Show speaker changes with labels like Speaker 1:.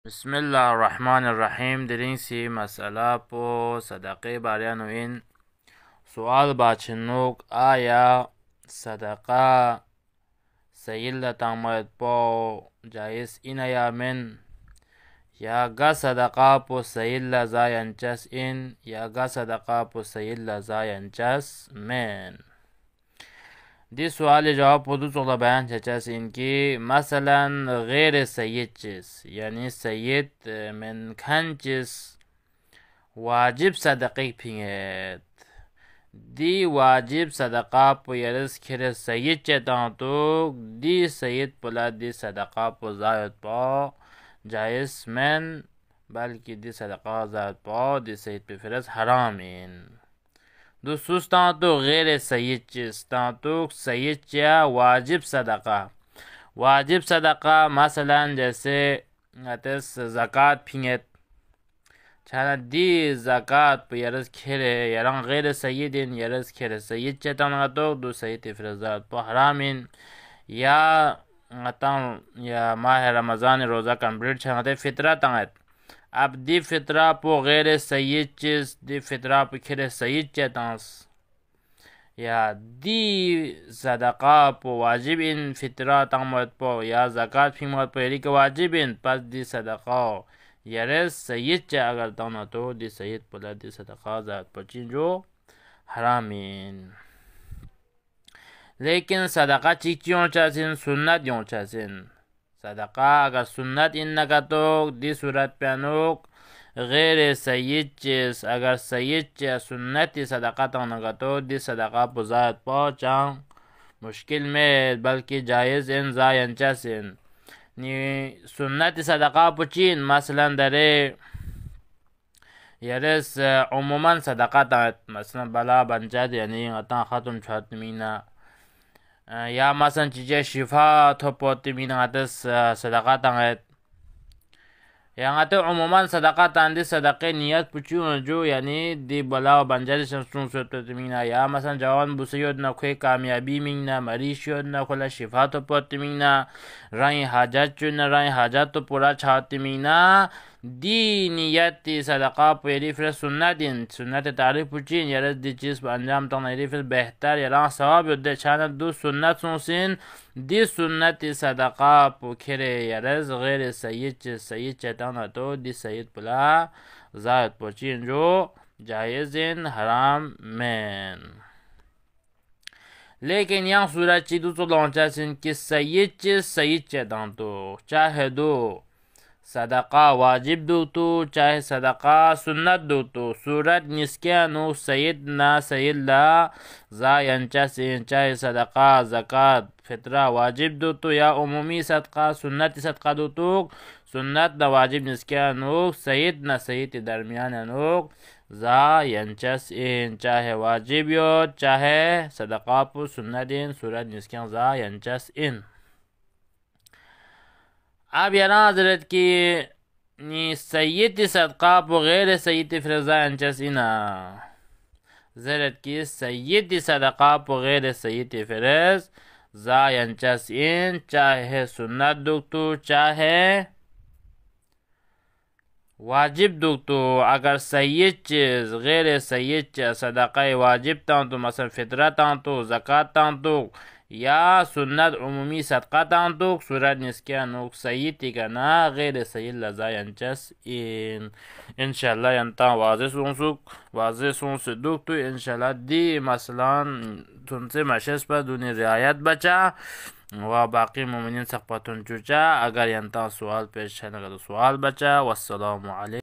Speaker 1: बिस्मिल्लाहिर्रहमानिर्रहीम Derinsi mas'ala po sadaqe barianuin sual bachinuk aya sadaqa sayilla tamayat po jais inaya men ya ga sadaqa po sayilla zayanchas in ya ga sadaqa po sayilla zayanchas men. دي سؤال جواب حدوث ولا بيان تجاس إنكي مثلا غير السيد جس يعني السيد من كان جس واجب صدقه بينت دي واجب صدقه بو يرس كره سيد جتان تو دي سيد بلا دي صدقه بو زايد با جائز من بلکه دي صدقه زايد با دي سيد بفرز حرامين دوستوس تانتو غیر سید چیز تانتو سید چیا واجب صدقه مثلا جیسے زکات پینت چانا دی زکات پا یرز کره یران غیر سیدین یرز کره سید چیا تانتو دو سید فرزاد پا حرامین یا یا ماه رمضان روزہ کمپلیٹ چانا فطرہ تانت अब दी फितरा पो गैर सय्यद चीज दी फितरा पो खिरे सय्यद चेतांस या दी सदका पो वाजिब इन फितरा तंगमत पो या ज़कात फिंगमत पो यरी के वाजिब इन पस दी सदका यरे सय्यद चे अगर तना तो दी सय्यद पोला दी सदका ज़ात पचिन जो हरामीन. लेकिन सदका चीक यों चासिन सुन्नत यों चासिन सदका अगर सुन्नत इन नकतोक दी सूरत प्यानोक गैर सय्यद चीज अगर सय्यद चे सुन्नती सदका तंग नकतो दी सदका पुजात पहुंचां मुश्किल में बल्कि जायज़ इन जायंचासिन नी सुन्नती सदका पुचीन मसलन दरे यरस उमुमन सदका तंग मसलन बला बंचात यानी अता खत्म छत मीना या मसन चीज़ें शिफा थोपोती मीना आतस सदका तंगत yang ate umuman sadaqah tandi sadaqah niat pucu jo yani di bala banjari sun suatu timina ya masan jawan busayod na kwe kamyabi mingna marishod na kola shifa to pot mingna rai hajat chun rai hajat to pura chhati mingna di niyati sadaqah peri fir sunnatin sunnat tarif pucin yaras di chis anjam tang nari fir behtar yaran sawab yodde chana du sunnat sunsin di sunnati sadaqah pu khere yaras ghair sayyid chetana to di sayyid pula zayat pucin jo जायज़ हराम में. लेकिन यहाँ सूरत चीज़ तो लौंचा सिन कि सय्यद चेतां तो चाहे दो सदका वाजिब दो तो चाहे सदका सुन्नत दो तो सूरत निस्किया नो सय्यद ना सय्यद ला जायंचा सिन चाहे सदका ज़कात फितरा वाजिब दो तो या उमूमी सदका सुन्नत सदका दो तो सुन्नत ना वाजिब निस्किया नो सय्यद ना सय्यद दरमियान नो जायंचस इन चाहे वाजिब यो चाहे सदका पु सुन्नत इन सूरत निस्किया जायंचस इन. अब याना हजरत की नी सय्यद सदका पु गैर सय्यद फिरजा अंचस इना हजरत की सय्यद सदका पु गैर सय्यद फिरज जायंचस इन चाहे सुन्नत दुक्तु चाहे वाजिब दुख तो अगर सय्यद चीज गैर सय्यद चीज सदका वाजिब तां तो मसल फितरा तां तो ज़कात तां तो या सुन्नत उमूमी सदका तां तो सूरत निस्किया नुक सय्यद का ना गैर सय्यद लजायंचस इन इंशाल्लाह यंता वाज़े सुन दुख तो इंशाल्लाह दी मसलन तुमसे मशस पर दुनी रियायत बचा व बाकी मोमिनीन सख्पतुन चुचा. अगर यंता सवाल पेश है तो सवाल बचा. वस्सलामु अलैकुम.